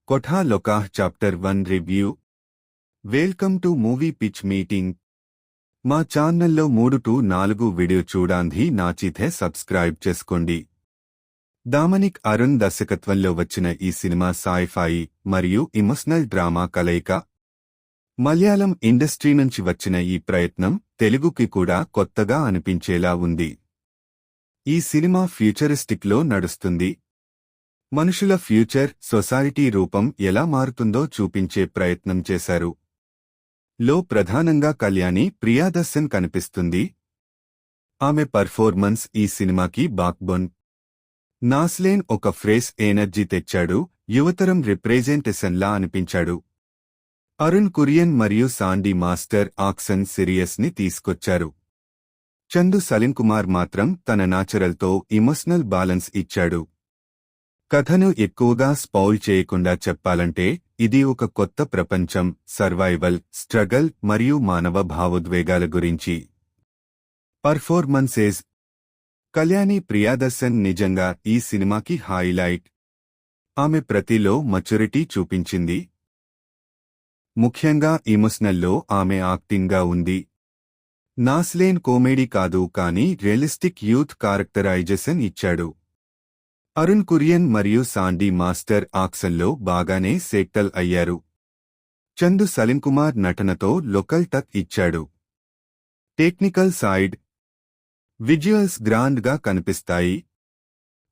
Kotha Lokah Chapter 1 Review. Welcome to Movie Pitch Meeting. మా ఛానల్లో 3-4 video చూడాంధి నాచితే subscribe చేసుకోండి. దామనిక్ అరుణ్ దర్శకత్వంలో వచ్చిన ఈ సినిమా సైఫై మరియు ఎమోషనల్ డ్రామా కలయిక. మలయాళం ఇండస్ట్రీ నుంచి వచ్చిన ఈ ప్రయత్నం తెలుగుకి కూడా కొత్తగా అనిపించేలా ఉంది. ఈ సినిమా ఫ్యూచరిస్టిక్లో నడుస్తుంది. మనుషుల ఫ్యూచర్, సొసైటీ రూపం ఎలా మారుతుందో చూపించే ప్రయత్నం చేశారు. లో ప్రధానంగా కళ్యాణి ప్రియాదర్శన్ కనిపిస్తుంది. ఆమె పర్ఫార్మెన్స్ ఈ సినిమాకి బాక్బోన్. నాస్లేన్ ఒక ఫ్రెష్ ఎనర్జీ తెచ్చాడు, యువతరం రిప్రజెంటేషన్లా అనిపించాడు. అరుణ్ కురియన్ మరియు సాండీ మాస్టర్ ఆక్సన్ సిరియస్ ని తీసుకొచ్చారు. చందు సలీంకుమార్ మాత్రం తన నాచురల్తో ఎమోషనల్ బ్యాలెన్స్ ఇచ్చాడు. కథను ఎక్కువగా స్పాయిల్ చేయకుండా చెప్పాలంటే ఇది ఒక కొత్త ప్రపంచం, సర్వైవల్, స్ట్రగల్ మరియు మానవ భావోద్వేగాల గురించి. పర్ఫార్మెన్సెస్. కళ్యాణి ప్రియాదర్శన్ నిజంగా ఈ సినిమాకి హైలైట్. ఆమె ప్రతిలో మెచ్యూరిటీ చూపించింది. ముఖ్యంగా ఎమోషనల్లో ఆమె యాక్టింగ్గా ఉంది. నాస్లేన్ కామెడీ కాదు కానీ రియలిస్టిక్ యూత్ క్యారెక్టరైజేషన్ ఇచ్చాడు. అరుణ్ కురియన్ మరియు సాండీ మాస్టర్ ఆక్సన్లో బాగానే సెటిల్ అయ్యారు. చందు సలీంకుమార్ నటనతో లోకల్ టచ్ ఇచ్చాడు. Technical side. విజువల్స్ గ్రాండ్ గా కనిపిస్తాయి.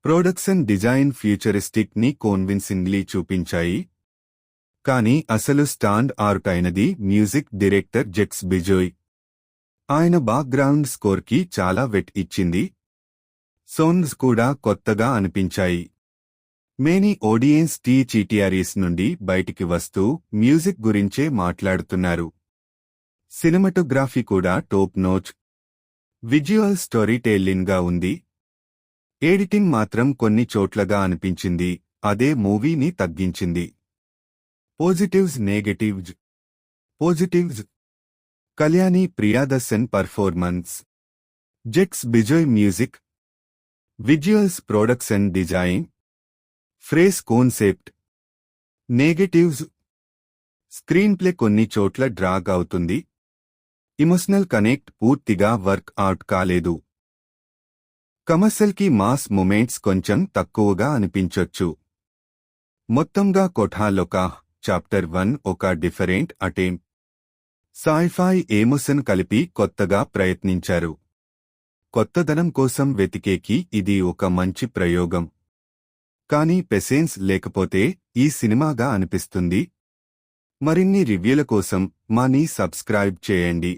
ప్రొడక్షన్ డిజైన్ ఫ్యూచరిస్టిక్ ని కన్విన్సింగ్లీ చూపించాయి. కానీ అసలు స్టాండ్ అవుట్ అయినది మ్యూజిక్ డైరెక్టర్ జెక్స్ బిజోయ్. ఆయన బ్యాక్గ్రౌండ్ స్కోర్కి చాలా వెట్ ఇచ్చింది. సౌండ్స్ కూడా కొత్తగా అనిపించాయి. మేనీ ఆడియన్స్ టీచీటీఆర్ఎస్ నుండి బయటికి వస్తూ మ్యూజిక్ గురించే మాట్లాడుతున్నారు. సినిమాటోగ్రఫీ కూడా top notch. Visual story telling గా ఉంది. ఎడిటింగ్ మాత్రం కొన్ని చోట్లగా అనిపించింది, అదే మూవీని తగ్గించింది. Positives, negatives. Positives. Kalyani Priyadarshan performance. Jakes Bejoy music. Visuals, production design. Fresh concept. Negatives. Screenplay కొన్ని చోట్ల డ్రాగ్ అవుతుంది. ఎమోషనల్ కనెక్ట్ పూర్తిగా వర్క్ అవుట్ కాలేదు. కమర్షియల్కి మాస్ మూమెంట్స్ కొంచెం తక్కువగా అనిపించొచ్చు. మొత్తంగా కోఠా లోకాహ్ చాప్టర్ 1 ఒక డిఫరెంట్ అటెంప్ట్. సైఫై ఎమోషన్ కలిపి కొత్తగా ప్రయత్నించారు. కొత్తదనం కోసం వెతికేకి ఇది ఒక మంచి ప్రయోగం. కానీ పెషెన్స్ లేకపోతే ఈ సినిమాగా అనిపిస్తుంది. మరిన్ని రివ్యూల కోసం మాని సబ్స్క్రైబ్ చేయండి.